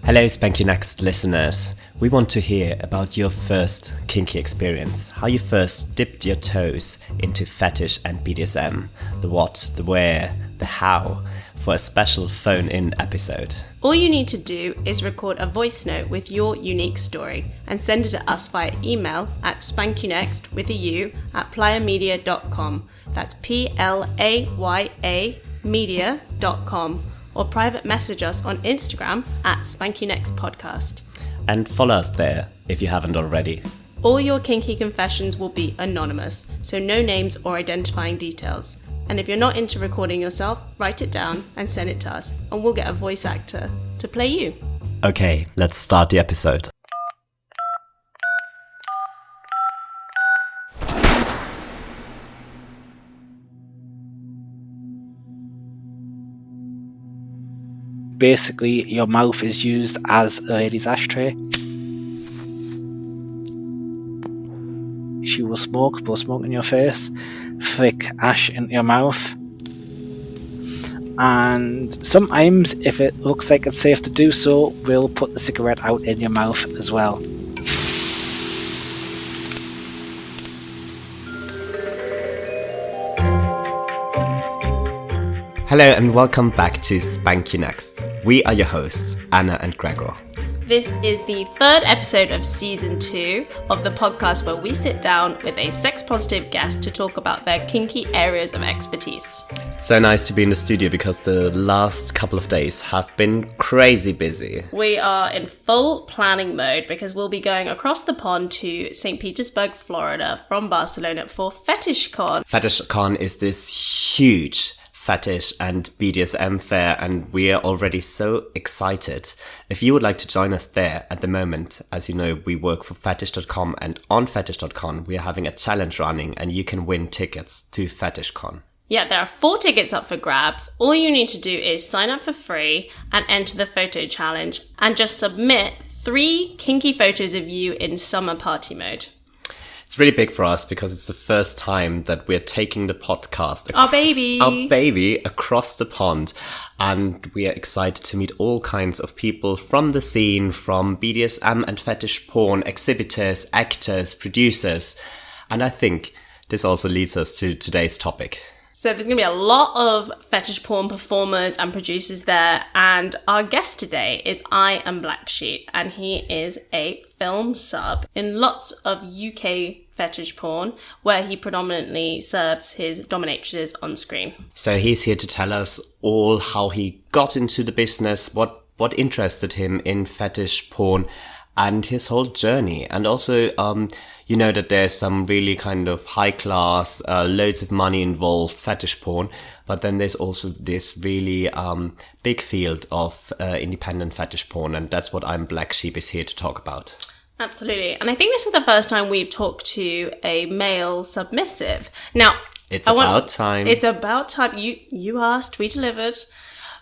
Hello Spank U listeners. We want to hear about your first kinky experience, how you first dipped your toes into fetish and BDSM, the what, the where, the how, for a special phone-in episode. All you need to do is record a voice note with your unique story and send it to us via email at spankunext with a U at playamedia.com. That's PLAYA media.com. Or private message us on Instagram at Spank U Podcast. And follow us there if you haven't already. All your kinky confessions will be anonymous, so no names or identifying details. And if you're not into recording yourself, write it down and send it to us, and we'll get a voice actor to play you. Okay, let's start the episode. Basically, your mouth is used as a lady's ashtray. She will blow smoke in your face, flick ash into your mouth, and sometimes, if it looks like it's safe to do so, we'll put the cigarette out in your mouth as well. Hello and welcome back to Spank U Next. We are your hosts, Anna and Gregor. This is the third episode of Season 2 of the podcast where we sit down with a sex-positive guest to talk about their kinky areas of expertise. So nice to be in the studio because the last couple of days have been crazy busy. We are in full planning mode because we'll be going across the pond to St. Petersburg, Florida from Barcelona for Fetish.com. Fetish.com is this huge fetish and BDSM fair, and we are already so excited. If you would like to join us there at the moment, as you know, we work for Fetish.com, and on Fetish.com we are having a challenge running and you can win tickets to FetishCon. Yeah, there are 4 tickets up for grabs. All you need to do is sign up for free and enter the photo challenge and just submit 3 kinky photos of you in summer party mode. It's really big for us because it's the first time that we're taking the podcast, our baby across the pond, and we are excited to meet all kinds of people from the scene, from BDSM and fetish porn, exhibitors, actors, producers, and I think this also leads us to today's topic. So there's going to be a lot of fetish porn performers and producers there, and our guest today is Eyemblacksheep, and he is a film sub in lots of UK fetish porn, where he predominantly serves his dominatrices on screen. So he's here to tell us all how he got into the business, what interested him in fetish porn, and his whole journey. And also, you know that there's some really kind of high class, loads of money involved fetish porn, but then there's also this really big field of independent fetish porn, and that's what Eyemblacksheep is here to talk about. Absolutely. And I think this is the first time we've talked to a male submissive. Now, It's about time. You asked, we delivered.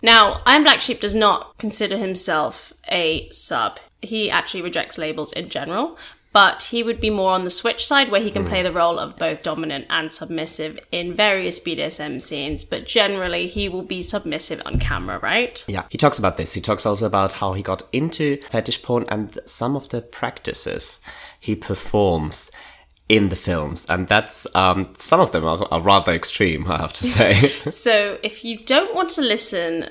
Now, Eyemblacksheep does not consider himself a sub. He actually rejects labels in general, but he would be more on the switch side where he can play the role of both dominant and submissive in various BDSM scenes, but generally he will be submissive on camera, right? Yeah, he talks about this. He talks also about how he got into fetish porn and some of the practices he performs in the films, and that's some of them are rather extreme, I have to say. So if you don't want to listen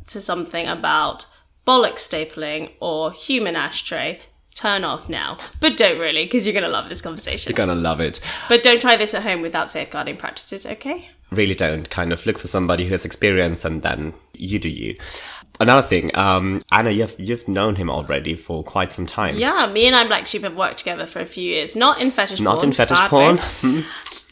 to something about bollock stapling or human ashtray, turn off now. But don't really, because you're going to love this conversation. You're going to love it. But don't try this at home without safeguarding practices, okay? Really don't. Kind of look for somebody who has experience and then you do you. Another thing, Anna, you've known him already for quite some time. Yeah, me and Eyemblacksheep have worked together for a few years. Not in fetish porn, Not in fetish sadly. porn.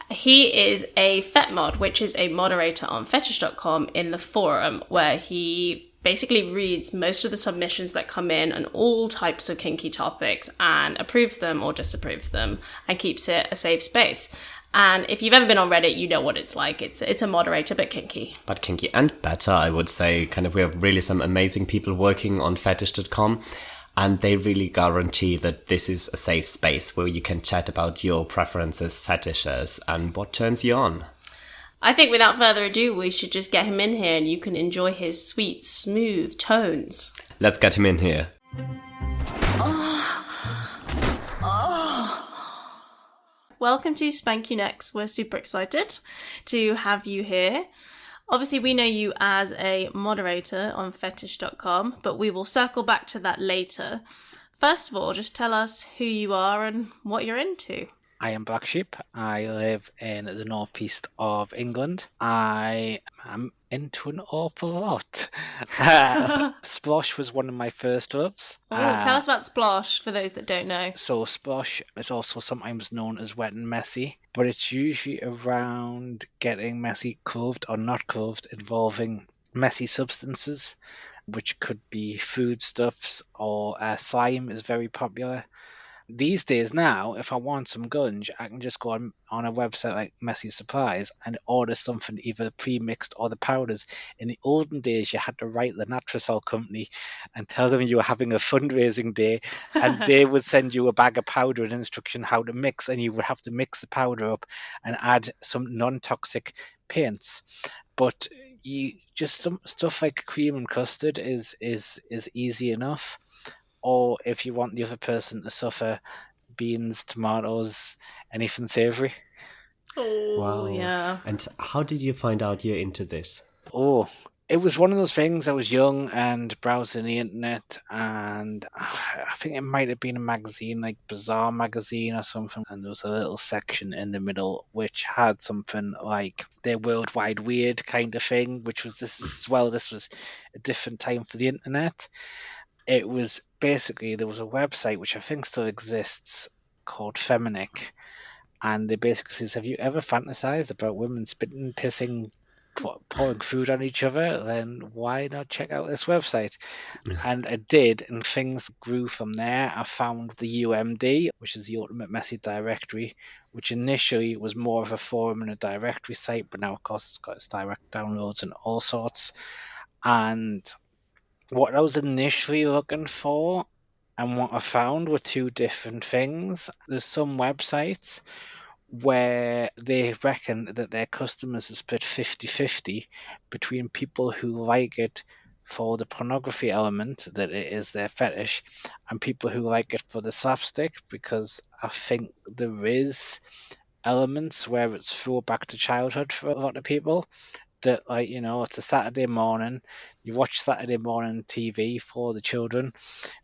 He is a FetMod, which is a moderator on Fetish.com in the forum, where he basically reads most of the submissions that come in on all types of kinky topics and approves them or disapproves them and keeps it a safe space. And if you've ever been on Reddit, you know what it's like. It's a moderator, but kinky. But kinky and better, I would say. Kind of, we have really some amazing people working on Fetish.com, and they really guarantee that this is a safe space where you can chat about your preferences, fetishes, and what turns you on. I think without further ado, we should just get him in here and you can enjoy his sweet, smooth tones. Let's get him in here. Welcome to Spank U Next. We're super excited to have you here. Obviously, we know you as a moderator on Fetish.com, but we will circle back to that later. First of all, just tell us who you are and what you're into. Eyemblacksheep. I live in the northeast of England. I am into an awful lot. Splosh was one of my first loves. Tell us about Splosh for those that don't know. So Splosh is also sometimes known as wet and messy, but it's usually around getting messy clothed or not clothed, involving messy substances, which could be foodstuffs or slime is very popular. These days now, if I want some gunge, I can just go on a website like Messy Supplies and order something either pre-mixed or the powders. In the olden days, you had to write the Natrosol company and tell them you were having a fundraising day, and they would send you a bag of powder and instruction how to mix, and you would have to mix the powder up and add some non-toxic paints. But you just some stuff like cream and custard is easy enough. Or if you want the other person to suffer, beans, tomatoes, anything savoury. Oh, Wow. yeah. And how did you find out you're into this? Oh, it was one of those things. I was young and browsing the internet, and I think it might have been a magazine like Bazaar magazine or something, and there was a little section in the middle which had something like the Worldwide Weird kind of thing, which was this as well. This was a different time for the internet. It was basically, there was a website which I think still exists called Feminic, and they basically says, have you ever fantasized about women spitting, pissing, pouring food on each other? Then why not check out this website? And I did, and things grew from there. I found the UMD, which is the Ultimate Messy Directory, which initially was more of a forum and a directory site, but now of course it's got its direct downloads and all sorts. And what I was initially looking for and what I found were two different things. There's some websites where they reckon that their customers are split 50-50 between people who like it for the pornography element, that it is their fetish, and people who like it for the slapstick, because I think there is elements where it's throwback to childhood for a lot of people. That, like, you know, it's a Saturday morning, you watch Saturday morning TV for the children,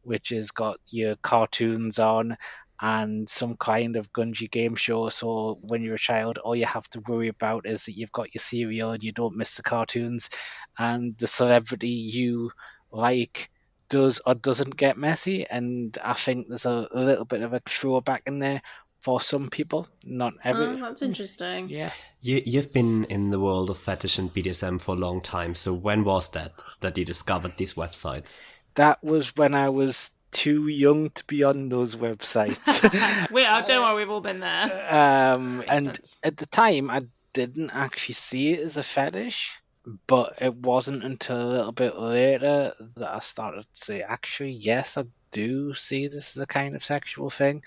which has got your cartoons on and some kind of gungy game show. So when you're a child, all you have to worry about is that you've got your cereal and you don't miss the cartoons, and the celebrity you like does or doesn't get messy. And I think there's a little bit of a throwback in there for some people, not every. Oh, that's interesting. Yeah. You've been in the world of fetish and BDSM for a long time. So when was that you discovered these websites? That was when I was too young to be on those websites. Don't worry, we've all been there. And sense. at the time, I didn't actually see it as a fetish, but it wasn't until a little bit later that I started to say, actually, yes, I do see this as a kind of sexual thing.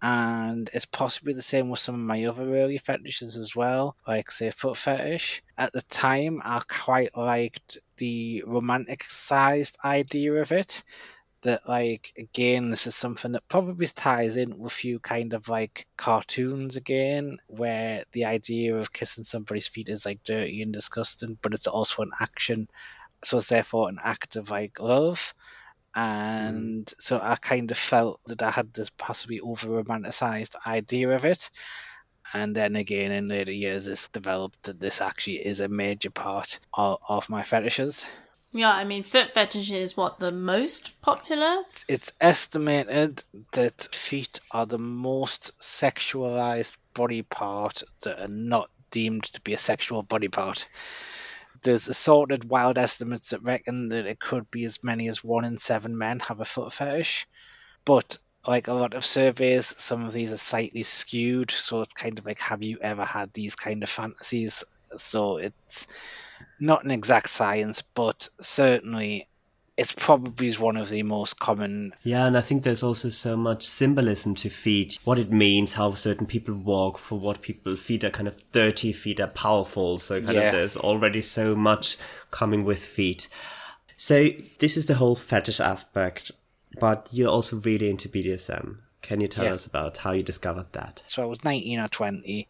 And it's possibly the same with some of my other early fetishes as well, like, say, foot fetish. At the time, I quite liked the romantic-sized idea of it. That, like, again, this is something that probably ties in with a few kind of, like, cartoons again, where the idea of kissing somebody's feet is, like, dirty and disgusting, but it's also an action, so it's therefore an act of, like, love. And so I kind of felt that I had this possibly over-romanticized idea of it. And then again, in later years, it's developed that this actually is a major part of my fetishes. Yeah, I mean, foot fetish is what, the most popular? It's estimated that feet are the most sexualized body part that are not deemed to be a sexual body part. There's assorted wild estimates that reckon that it could be as many as 1 in 7 men have a foot fetish. But like a lot of surveys, some of these are slightly skewed. So it's kind of like, have you ever had these kind of fantasies? So it's not an exact science, but certainly it's probably one of the most common. Yeah, and I think there's also so much symbolism to feet, what it means, how certain people walk, for what people, feet are kind of dirty, feet are powerful, so kind of there's already so much coming with feet. So this is the whole fetish aspect. But you're also really into BDSM. Can you tell Yeah. us about how you discovered that? So I was 19 or 20.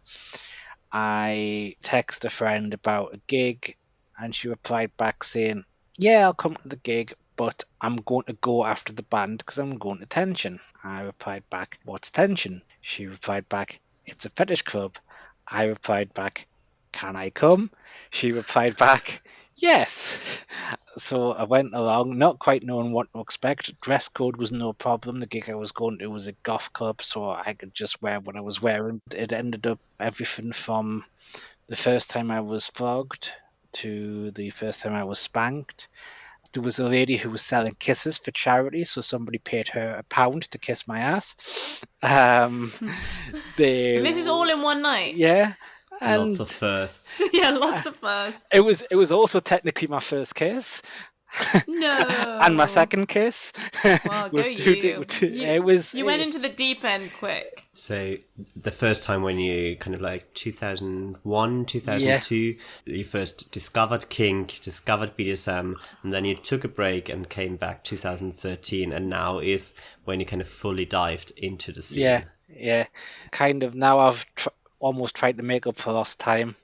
I texted a friend about a gig, and she replied back saying, "Yeah, I'll come to the gig, but I'm going to go after the band because I'm going to Tension." I replied back, "What's Tension?" She replied back, "It's a fetish club." I replied back, "Can I come?" She replied back, "Yes." So I went along, not quite knowing what to expect. Dress code was no problem. The gig I was going to was a goth club, so I could just wear what I was wearing. It ended up everything from the first time I was flogged to the first time I was spanked. There was a lady who was selling kisses for charity, so somebody paid her £1 to kiss my ass. They, And this is all in one night. yeah, Lots and of firsts. Yeah, lots of firsts. it was also technically my first kiss. No. And my second kiss Well, go was you. it was You went into the deep end quick. So the first time when you kind of like 2001, Yeah. 2002, you first discovered kink, discovered BDSM, and then you took a break and came back 2013, and now is when you kind of fully dived into the scene. yeah. Kind of now I've almost tried to make up for lost time.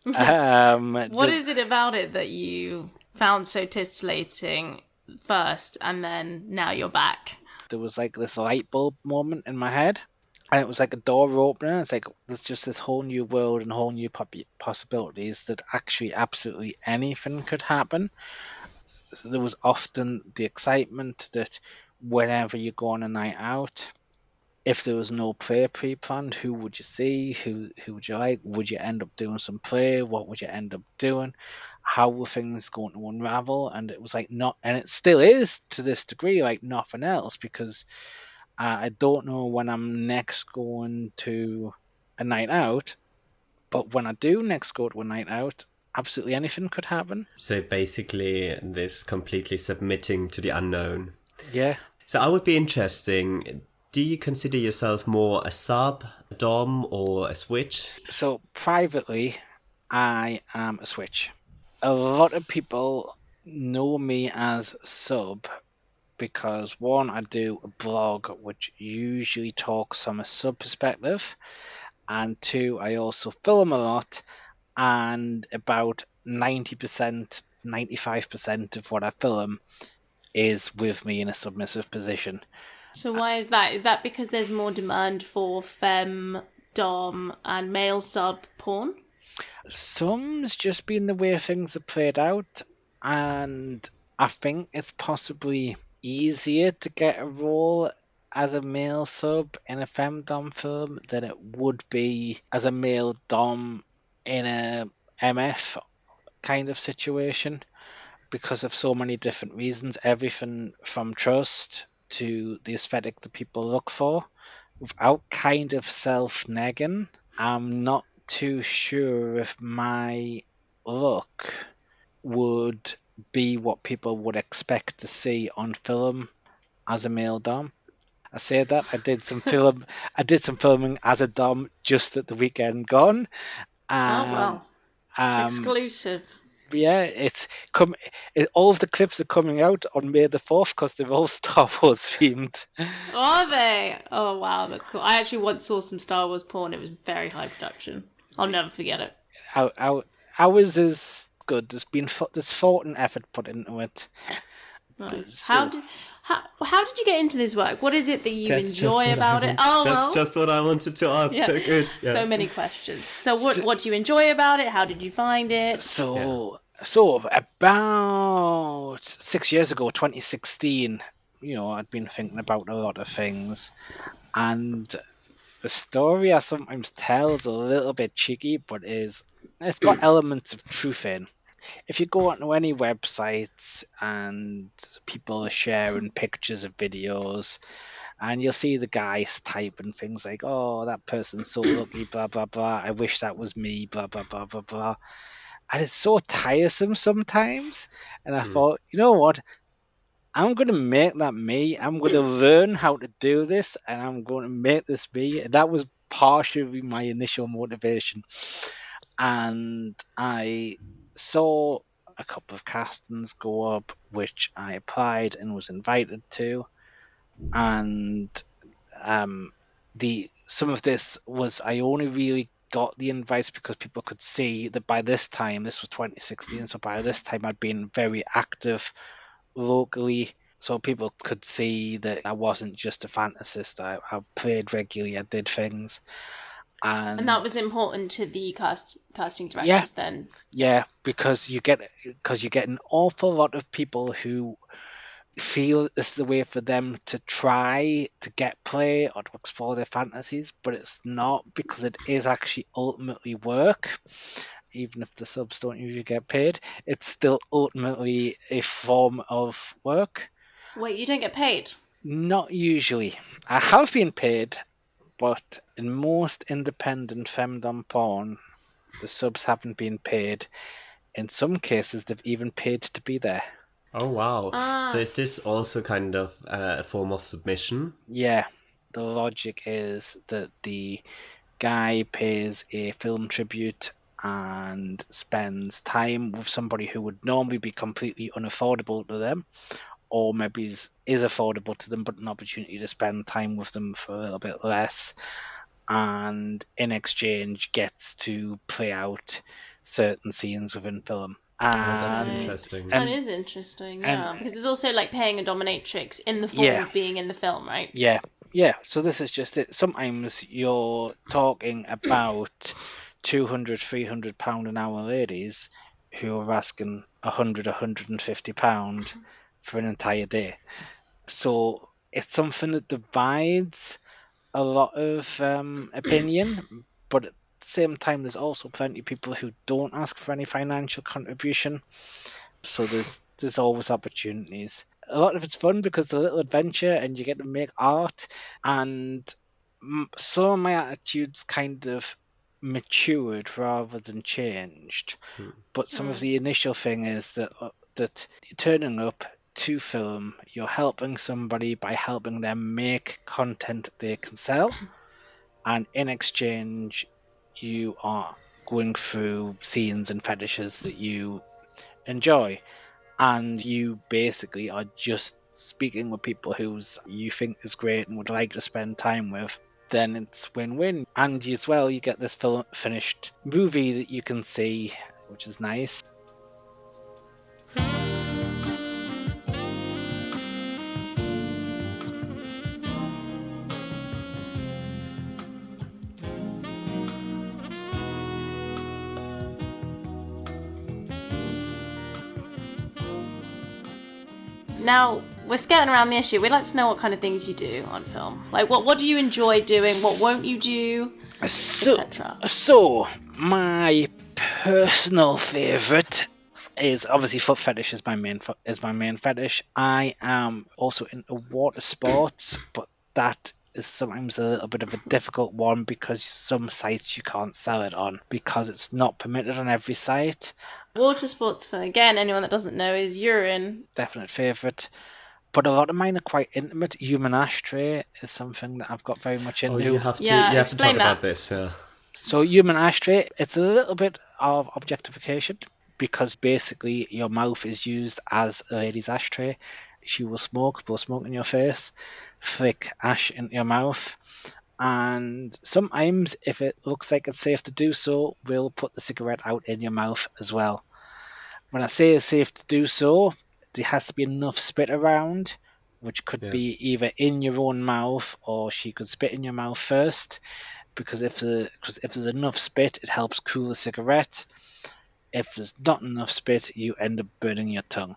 What is it about it that you found so titillating first, and then now you're back? There was like this light bulb moment in my head, and it was like a door opener. It's like there's just this whole new world and whole new possibilities that actually absolutely anything could happen. So there was often the excitement that whenever you go on a night out, if there was no play pre-planned, who would you see? Who would you like? Would you end up doing some play? What would you end up doing? How were things going to unravel? And it was like not, and it still is to this degree like nothing else, because I don't know when I'm next going to a night out, but when I do next go to a night out, absolutely anything could happen. So basically, this completely submitting to the unknown. Yeah. So I would be interesting. Do you consider yourself more a sub, a dom, or a switch? So privately, I am a switch. A lot of people know me as sub because one, I do a blog which usually talks from a sub perspective, and two, I also film a lot, and about 90%, 95% of what I film is with me in a submissive position. So why is that? Is that because there's more demand for femme, dom, and male sub porn? Some's just been the way things have played out, and I think it's possibly easier to get a role as a male sub in a femdom film than it would be as a male dom in a MF kind of situation, because of so many different reasons. Everything from trust to the aesthetic that people look for. Without kind of self-negging, I'm not too sure if my look would be what people would expect to see on film as a male dom. I say that I did some filming as a dom just at the weekend gone. Oh, well. Um, Exclusive. yeah, all of the clips are coming out on May the 4th because they're all Star Wars themed. Are they? Oh, wow, that's cool. I actually once saw some Star Wars porn. It was very high production. I'll never forget it. Ours is good. There's thought and effort put into it. Nice. So, How did you get into this work? What is it that you That's just enjoy what I about it? want- Oh, That's well. just what I wanted to ask. Yeah. So good. Yeah. So many questions. So what do you enjoy about it? How did you find it? so about 6 years ago, 2016, I'd been thinking about a lot of things, and the story I sometimes tell is a little bit cheeky, but it's got elements of truth in. If you go onto any websites and people are sharing pictures of videos, and you'll see the guys typing things like, "Oh, that person's so lucky, blah blah blah. I wish that was me, blah blah blah blah blah." And it's so tiresome sometimes. And I thought, you know what? I'm going to make that me. I'm going to learn how to do this, and I'm going to make this me. And that was partially my initial motivation. And I saw a couple of castings go up, which I applied and was invited to. And some of this was, I only really got the advice because people could see that by this time, this was 2016, so by this time I'd been very active locally, so people could see that I wasn't just a fantasist. I played regularly, I did things. And that was important to the casting Yeah, directors then. yeah, because you get an awful lot of people who feel this is a way for them to try to get play or to explore their fantasies, but it's not, because it is actually ultimately work. Even if the subs don't usually get paid, it's still ultimately a form of work. Wait, you don't get paid? Not usually. I have been paid, but in most independent femdom porn, the subs haven't been paid. In some cases, they've even paid to be there. Oh, wow. So is this also kind of a form of submission? Yeah, the logic is that the guy pays a film tribute and spends time with somebody who would normally be completely unaffordable to them, or maybe is affordable to them, but an opportunity to spend time with them for a little bit less, and in exchange gets to play out certain scenes within film. Oh, that's interesting. That is interesting, yeah. Because there's also like paying a dominatrix in the form Yeah. of being in the film, right? Yeah, so this is just it. Sometimes you're talking about 200, £300 an hour ladies who are asking 100, £150 for an entire day. So it's something that divides a lot of opinion, but at the same time, there's also plenty of people who don't ask for any financial contribution. So there's always opportunities. A lot of it's fun because it's a little adventure and you get to make art, and some of my attitudes kind of matured rather than changed. But some of the initial thing is that you're turning up to film, you're helping somebody by helping them make content they can sell, and in exchange you are going through scenes and fetishes that you enjoy, and you basically are just speaking with people who's you think is great and would like to spend time with. Then it's win-win, and as well you get this finished movie that you can see, which is nice. Now, we're skirting around the issue. We'd like to know what kind of things you do on film. Like, what do you enjoy doing? What won't you do? Etc. So, my personal favourite is obviously foot fetish is my main fetish. I am also into water sports, but that is sometimes a little bit of a difficult one because some sites you can't sell it on because it's not permitted on every site. Water sports, for again anyone that doesn't know, is urine. Definite favourite. But a lot of mine are quite intimate. Human ashtray is something that I've got very much into. Oh, you have to talk about this, yeah. So human ashtray, it's a little bit of objectification because basically your mouth is used as a lady's ashtray. She will blow smoke in your face, flick ash into your mouth, and sometimes if it looks like it's safe to do so, we'll put the cigarette out in your mouth as well. When I say it's safe to do so, there has to be enough spit around, which could be either in your own mouth or she could spit in your mouth first, because if there's enough spit, it helps cool the cigarette. If there's not enough spit, you end up burning your tongue.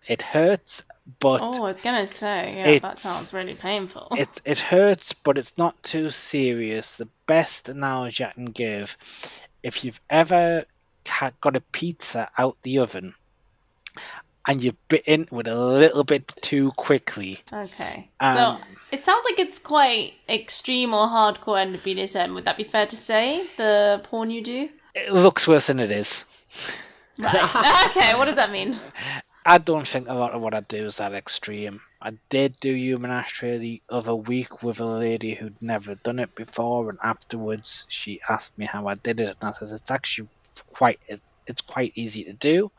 It hurts, but I was gonna say, that sounds really painful. It hurts, but it's not too serious. The best analogy I can give, if you've ever got a pizza out the oven and you bit into it a little bit too quickly. Okay. So it sounds like it's quite extreme or hardcore end of BDSM. Would that be fair to say, the porn you do? It looks worse than it is. Right. Okay, what does that mean? I don't think a lot of what I do is that extreme. I did do human ashtray the other week with a lady who'd never done it before, and afterwards she asked me how I did it, and I said it's actually quite easy to do.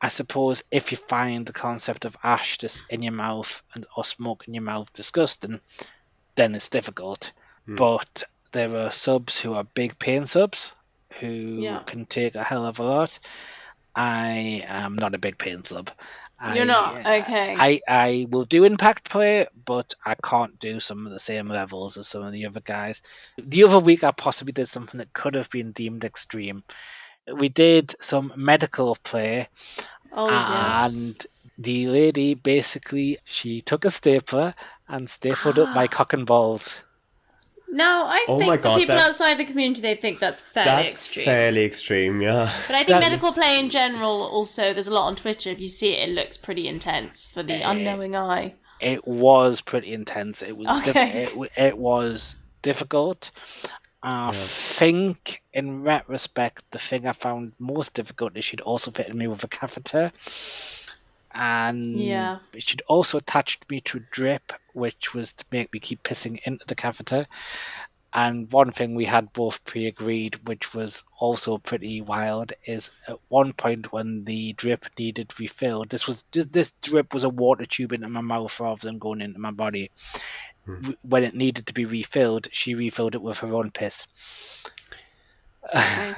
I suppose if you find the concept of ash in your mouth or smoke in your mouth disgusting, then it's difficult. But there are subs who are big pain subs who can take a hell of a lot. I am not a big pain sub. You're not? Okay. I will do impact play, but I can't do some of the same levels as some of the other guys. The other week I possibly did something that could have been deemed extreme. We did some medical play, and the lady basically, she took a stapler and stapled up my cock and balls. Now, I Oh think my for God, people outside the community, they think that's fairly extreme. Fairly extreme, yeah. But I think medical play in general, also, there's a lot on Twitter. If you see it, it looks pretty intense for the unknowing eye. It was pretty intense. It was it was difficult. I think, in retrospect, the thing I found most difficult is she'd also fitted me with a catheter. And she'd also attached me to a drip, which was to make me keep pissing into the catheter. And one thing we had both pre-agreed, which was also pretty wild, is at one point when the drip needed refilled, this drip was a water tube into my mouth rather than going into my body. When it needed to be refilled, she refilled it with her own piss. Okay.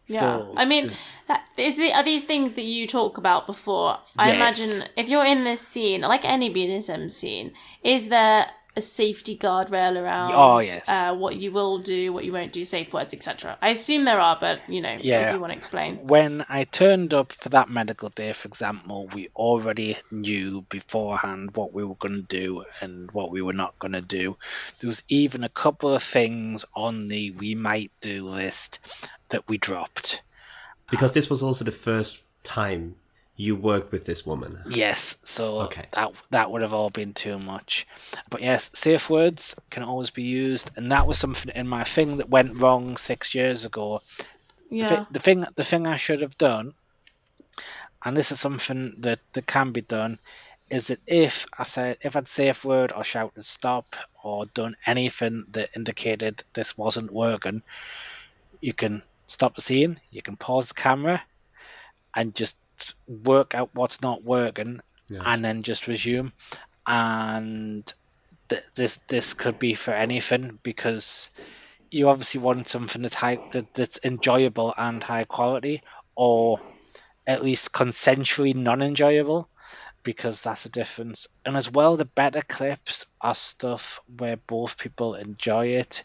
Yeah, I mean, are these things that you talk about before? I imagine if you're in this scene, like any BDSM scene, is there a safety guardrail around what you will do, what you won't do, safe words, etc.? I assume there are, but, if you want to explain. When I turned up for that medical day, for example, we already knew beforehand what we were going to do and what we were not going to do. There was even a couple of things on the we might do list that we dropped. Because this was also the first time you worked with this woman. Yes, so that would have all been too much. But yes, safe words can always be used, and that was something in my thing that went wrong 6 years ago. Yeah. The thing I should have done, and this is something that can be done, is that if I'd safe word or shouted stop or done anything that indicated this wasn't working, you can stop the scene, you can pause the camera, and just work out what's not working, and then just resume. And this could be for anything, because you obviously want something that's enjoyable and high quality, or at least consensually non-enjoyable, because that's a difference. And as well, the better clips are stuff where both people enjoy it,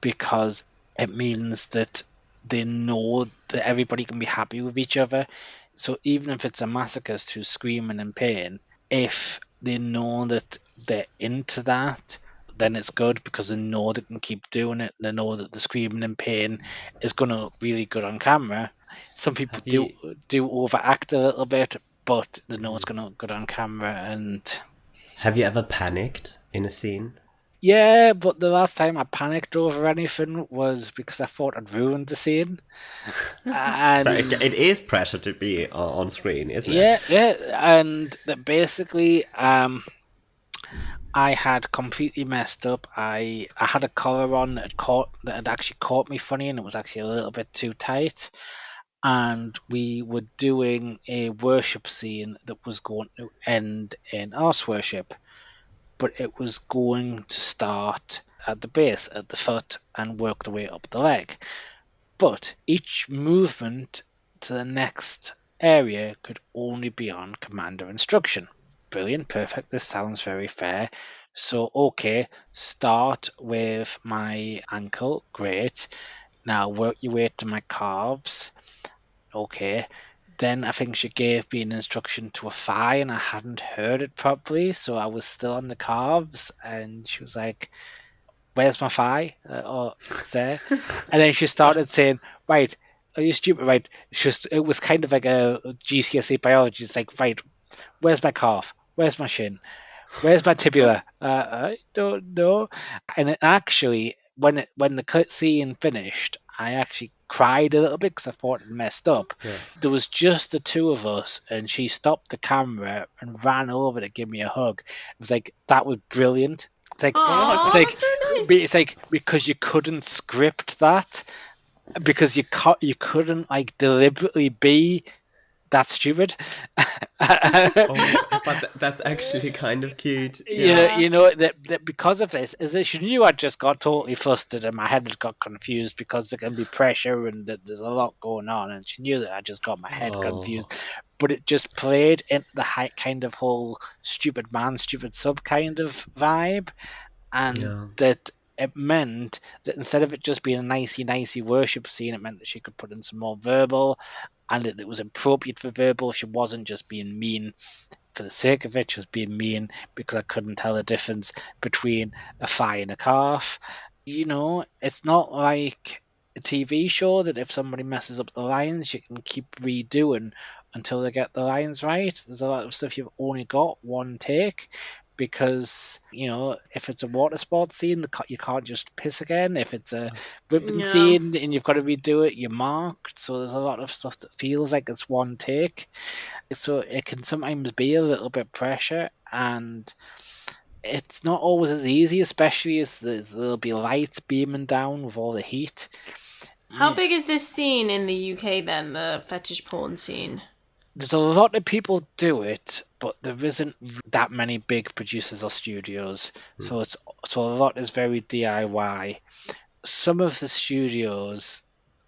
because it means that they know that everybody can be happy with each other. So even if it's a masochist who's screaming in pain, if they know that they're into that, then it's good, because they know they can keep doing it. They know that the screaming in pain is going to look really good on camera. Some people do overact a little bit, but they know it's going to look good on camera. And have you ever panicked in a scene? Yeah, but the last time I panicked over anything was because I thought I'd ruined the scene. And so it is pressure to be on screen, isn't it? Yeah, and that basically, I had completely messed up. I had a collar on that had actually caught me funny, and it was actually a little bit too tight. And we were doing a worship scene that was going to end in arse worship, but it was going to start at the base, at the foot, and work the way up the leg. But each movement to the next area could only be on command or instruction. Brilliant, perfect, this sounds very fair. So, okay, start with my ankle, great. Now work your way to my calves, okay. Then I think she gave me an instruction to a thigh, and I hadn't heard it properly, so I was still on the calves, and she was like, "Where's my thigh?" It's there. And then she started saying, "Right, are you stupid? Right." It was kind of like a GCSE biology. It's like, "Right, where's my calf? Where's my shin? Where's my tibia?" I don't know. And it actually, when the scene finished, I actually cried a little bit because I thought it messed up. Yeah. There was just the two of us, and she stopped the camera and ran over to give me a hug. It was like, that was brilliant. It's like, Aww, that's so nice. It's like, because you couldn't script that, because you couldn't like deliberately be That's stupid. Oh, but that's actually kind of cute. Yeah. You know that because of this, is that she knew I just got totally flustered and my head had got confused because there can be pressure and that there's a lot going on, and she knew that I just got my head confused. Oh, But it just played into the high kind of whole stupid man, stupid sub kind of vibe, and yeah. that it meant that instead of it just being a nicey worship scene, it meant that she could put in some more verbal, and that it was appropriate for verbal. She wasn't just being mean for the sake of it. She was being mean because I couldn't tell the difference between a thigh and a calf. You know, it's not like a TV show that if somebody messes up the lines, you can keep redoing until they get the lines right. There's a lot of stuff you've only got one take because, you know, if it's a water sports scene, you can't just piss again. If it's a ribbon Yeah. scene and you've got to redo it, you're marked. So there's a lot of stuff that feels like it's one take. So it can sometimes be a little bit pressure, and it's not always as easy, especially as there'll be lights beaming down with all the heat. How Yeah. big is this scene in the UK then, the fetish porn scene? There's a lot of people do it, but there isn't that many big producers or studios. So a lot is very DIY. Some of the studios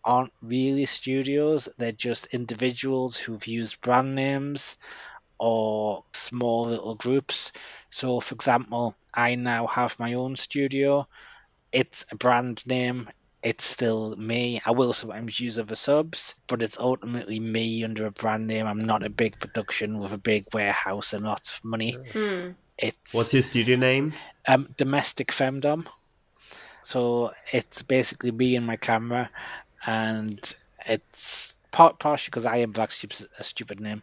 aren't really studios, they're just individuals who've used brand names or small little groups. So, for example, I now have my own studio. It's a brand name. It's still me. I will sometimes use other subs, but it's ultimately me under a brand name. I'm not a big production with a big warehouse and lots of money. What's It's your studio name? domestic femdom. So it's basically me and my camera, and it's partially because Eyemblacksheep's a stupid name.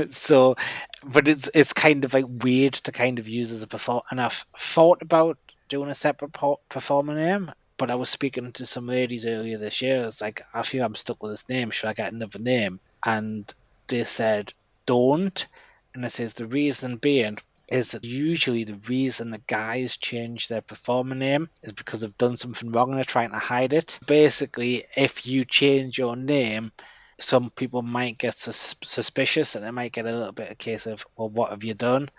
So, but it's kind of like weird to kind of use as a perform. And I've thought about doing a separate performer name, but I was speaking to some ladies earlier this year. It's like, I feel I'm stuck with this name. Should I get another name? And they said, don't. And it says the reason being is that usually the reason the guys change their performer name is because they've done something wrong and they're trying to hide it. Basically, if you change your name, some people might get suspicious and it might get a little bit a case of, well, what have you done?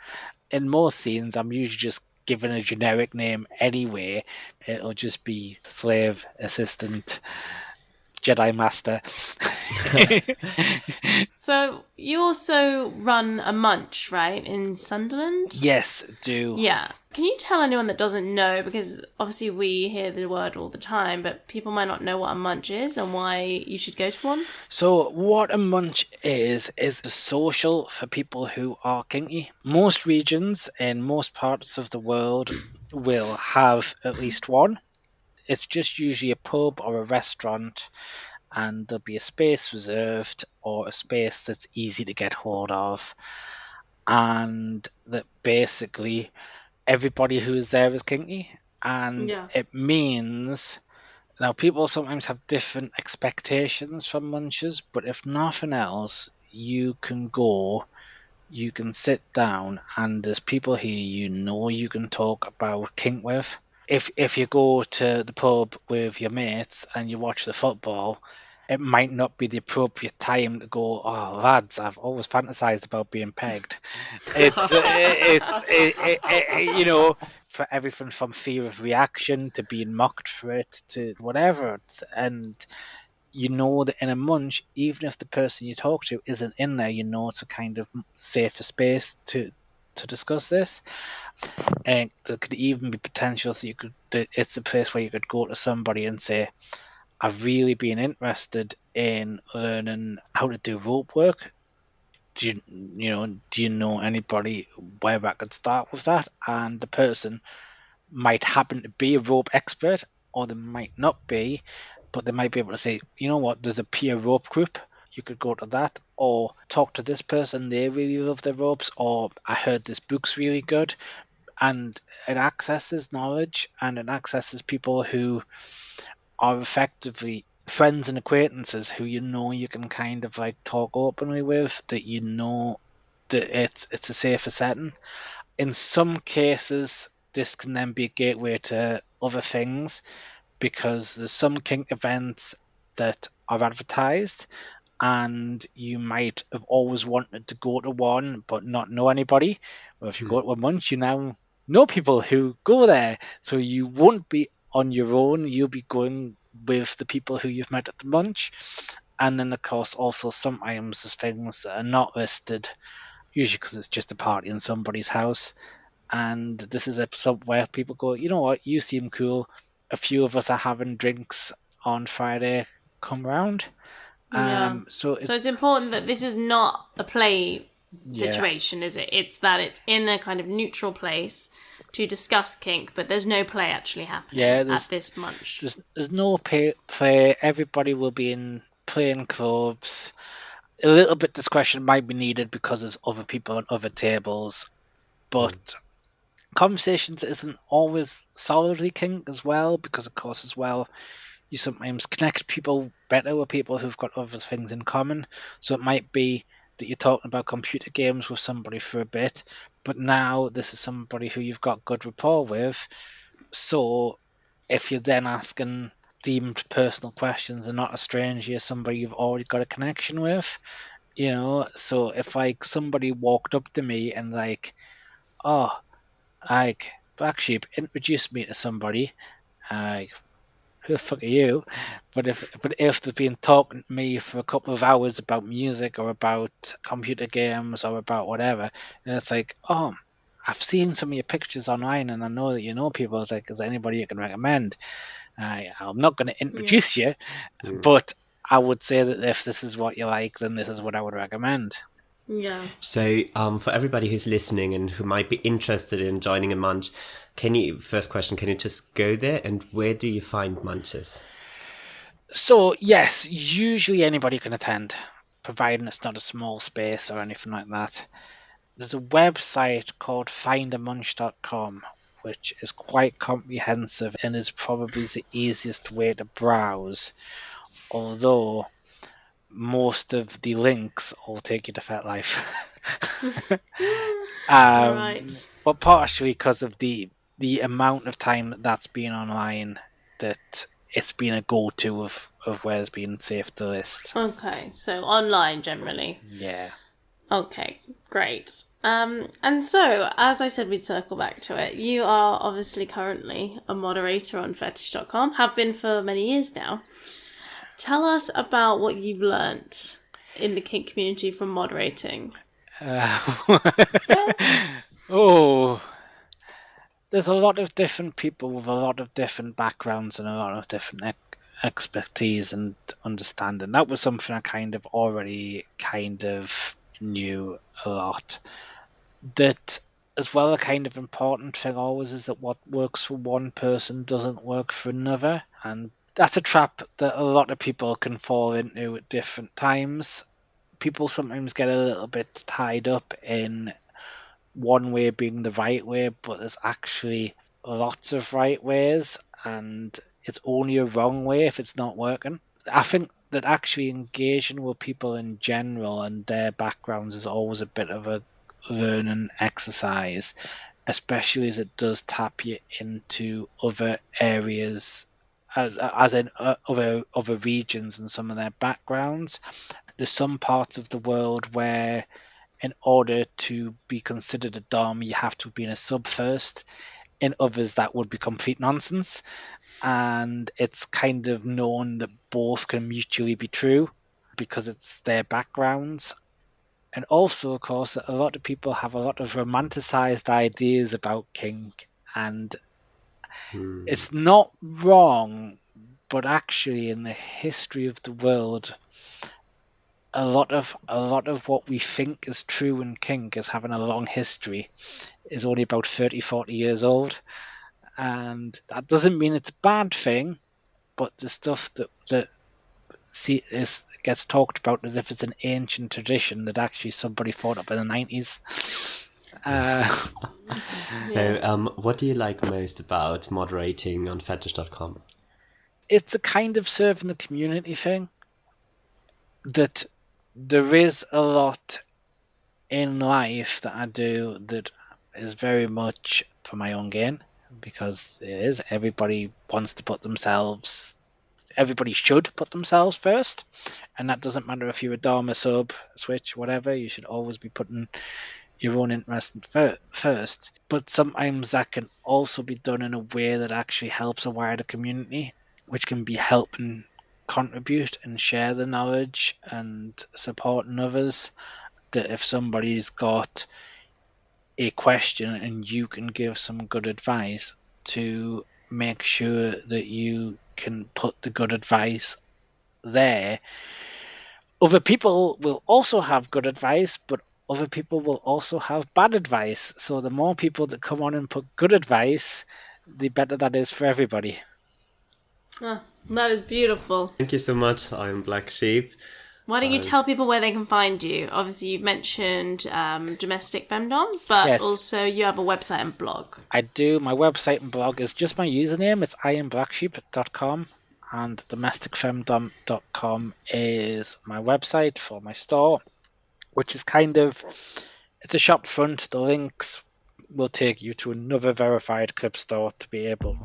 In most scenes, I'm usually just given a generic name anyway. It'll just be slave, assistant, Jedi master. So you also run a munch, right, in Sunderland? Yes, do. Yeah. Can you tell anyone that doesn't know, because obviously we hear the word all the time, but people might not know what a munch is and why you should go to one? So what a munch is a social for people who are kinky. Most regions in most parts of the world will have at least one. It's just usually a pub or a restaurant, and there'll be a space reserved or a space that's easy to get hold of, and that basically everybody who's there is kinky, and Yeah. it means now people sometimes have different expectations from munches, but if nothing else, you can go, you can sit down, and there's people here you know you can talk about kink with. If you go to the pub with your mates and you watch the football, it might not be the appropriate time to go, oh lads, I've always fantasized about being pegged. You know, for everything from fear of reaction to being mocked for it to whatever. And you know that in a munch, even if the person you talk to isn't in there, you know it's a kind of safer space to discuss this. And there could even be potential that it's a place where you could go to somebody and say, I've really been interested in learning how to do rope work. Do you know anybody where I could start with that? And the person might happen to be a rope expert, or they might not be, but they might be able to say, you know what, there's a peer rope group. You could go to that, or talk to this person. They really love their ropes, or I heard this book's really good, and it accesses knowledge and it accesses people who are effectively friends and acquaintances who you know you can kind of like talk openly with, that you know that it's a safer setting. In some cases, this can then be a gateway to other things because there's some kink events that are advertised and you might have always wanted to go to one but not know anybody. Well, if you go to a munch, you now know people who go there, so you won't be on your own. You'll be going with the people who you've met at the munch. And then, of course, also sometimes there's things that are not listed, usually because it's just a party in somebody's house. And this is a sub where people go, you know what, you seem cool. A few of us are having drinks on Friday. Come round. Yeah. So it's important that this is not a play yeah, situation, is it? It's that it's in a kind of neutral place to discuss kink, but there's no play actually happening at this munch. there's no play. Everybody will be in plain clothes. A little bit discretion might be needed because there's other people on other tables, but conversations isn't always solidly kink as well, because of course as well you sometimes connect people better with people who've got other things in common. So it might be that you're talking about computer games with somebody for a bit, but now this is somebody who you've got good rapport with. So if you're then asking deemed personal questions and not a stranger, you're somebody you've already got a connection with, you know. So if like somebody walked up to me and like, oh, like Black Sheep, introduced me to somebody, like, who the fuck are you? But if they've been talking to me for a couple of hours about music or about computer games or about whatever, and it's like, oh, I've seen some of your pictures online and I know that you know people. It's like, is there anybody you can recommend? I'm not going to introduce you, but I would say that if this is what you like, then this is what I would recommend. Yeah. So, for everybody who's listening and who might be interested in joining a munch, first question, can you just go there, and where do you find munches? So, yes, usually anybody can attend, providing it's not a small space or anything like that. There's a website called findamunch.com, which is quite comprehensive and is probably the easiest way to browse, although most of the links all take you to FetLife. Right. But partially because of the amount of time that's been online, that it's been a go-to of where it's been safe to list. Okay, so online generally. Yeah. Okay, great. And so, as I said, we'd circle back to it. You are obviously currently a moderator on Fetish.com, have been for many years now. Tell us about what you've learnt in the kink community from moderating. Oh, there's a lot of different people with a lot of different backgrounds and a lot of different expertise and understanding. That was something I kind of already knew a lot. That as well, a kind of important thing always is that what works for one person doesn't work for another, and that's a trap that a lot of people can fall into at different times. People sometimes get a little bit tied up in one way being the right way, but there's actually lots of right ways, and it's only a wrong way if it's not working. I think that actually engaging with people in general and their backgrounds is always a bit of a learning exercise, especially as it does tap you into other areas, as in other regions and some of their backgrounds. There's some parts of the world where in order to be considered a dom, you have to have been a sub first. In others, that would be complete nonsense. And it's kind of known that both can mutually be true because it's their backgrounds. And also, of course, a lot of people have a lot of romanticized ideas about kink. And it's not wrong, but actually, in the history of the world, a lot of what we think is true in kink as having a long history is only about 30-40 years old, and that doesn't mean it's a bad thing, but the stuff that gets talked about as if it's an ancient tradition that actually somebody thought up in the 90s. So, what do you like most about moderating on Fetish.com? It's a kind of serving the community thing, that there is a lot in life that I do that is very much for my own gain, because it is, everybody wants to put themselves everybody should put themselves first, and that doesn't matter if you're a dom, a sub, a switch, whatever. You should always be putting your own interest first. But sometimes that can also be done in a way that actually helps a wider community, which can be helping contribute and share the knowledge and supporting others. That if somebody's got a question and you can give some good advice, to make sure that you can put the good advice there. Other people will also have good advice, but other people will also have bad advice. So the more people that come on and put good advice, the better that is for everybody. That is beautiful. Thank you so much, Eyemblacksheep. Why don't you tell people where they can find you? Obviously, you've mentioned domestic femdom, but Yes. also you have a website and blog. I do. My website and blog is just my username. It's Eyemblacksheep.com, and domesticfemdom.com is my website for my store, which is it's a shop front. The links will take you to another verified clip store to be able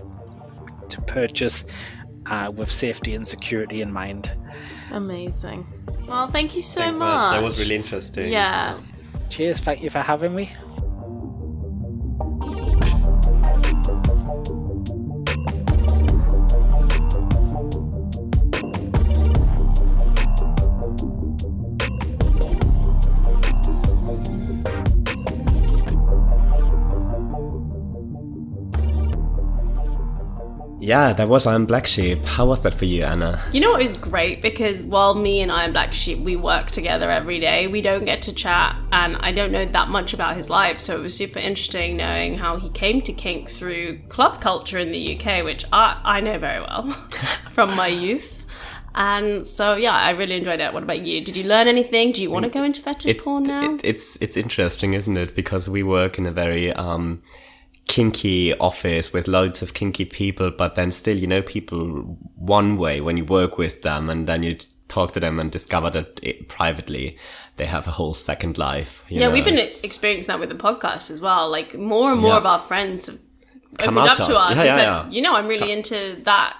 to purchase with safety and security in mind. Amazing. Well, thank you so Thank much. That was really interesting. Yeah. Cheers. Thank you for having me. Yeah, that was Eyemblacksheep. How was that for you, Anna? You know what was great? Because while me and Eyemblacksheep, we work together every day, we don't get to chat, and I don't know that much about his life, so it was super interesting knowing how he came to kink through club culture in the UK, which I know very well from my youth. And so, yeah, I really enjoyed it. What about you? Did you learn anything? Do you want to go into fetish porn now? It's interesting, isn't it? Because we work in a very kinky office with loads of kinky people, but then still you know people one way when you work with them, and then you talk to them and discover that privately they have a whole second life. Yeah, we've been experiencing that with the podcast as well. Like more and more of our friends have Come opened out up to to us. us Yeah, and yeah, said, yeah. you know, I'm really into that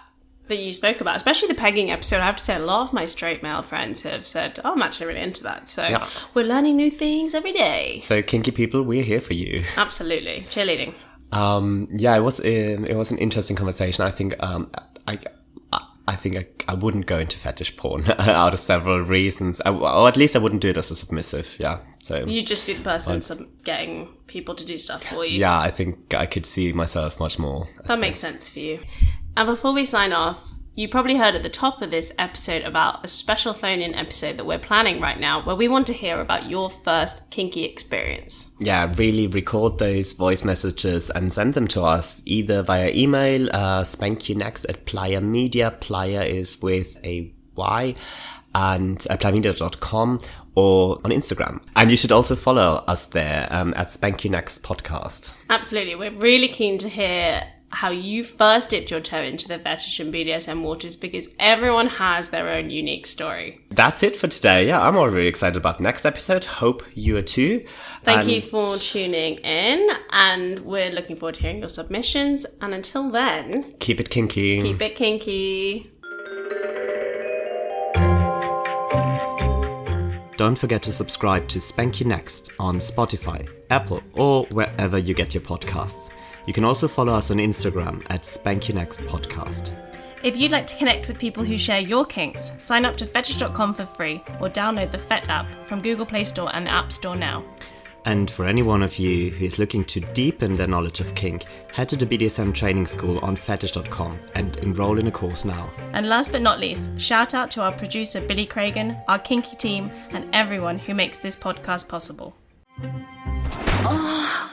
you spoke about, especially the pegging episode. I have to say, a lot of my straight male friends have said, oh, I'm actually really into that. So we're learning new things every day. So kinky people, we're here for you. Absolutely. Cheerleading. Yeah, it was an interesting conversation. I think I think I wouldn't go into fetish porn out of several reasons, or at least I wouldn't do it as a submissive. Yeah, so you'd just be the person getting people to do stuff for you. Yeah, I think I could see myself much more. That makes sense for you. And before we sign off, you probably heard at the top of this episode about a special phone-in episode that we're planning right now, where we want to hear about your first kinky experience. Yeah, really record those voice messages and send them to us either via email, spankunext@Playa Media. Playa is with a Y, and playamedia.com, or on Instagram. And you should also follow us there at Spank U Next Podcast. Absolutely. We're really keen to hear how you first dipped your toe into the fetish and BDSM waters, because everyone has their own unique story. That's it for today. Yeah, I'm already excited about next episode. Hope you are too. Thank you for tuning in, and we're looking forward to hearing your submissions. And until then, keep it kinky. Keep it kinky. Don't forget to subscribe to Spank You Next on Spotify, Apple, or wherever you get your podcasts. You can also follow us on Instagram at Spank You Next Podcast. If you'd like to connect with people who share your kinks, sign up to Fetish.com for free, or download the Fet app from Google Play Store and the App Store now. And for any one of you who is looking to deepen their knowledge of kink, head to the BDSM training school on Fetish.com and enroll in a course now. And last but not least, shout out to our producer Billy Cragen, our kinky team, and everyone who makes this podcast possible. Oh.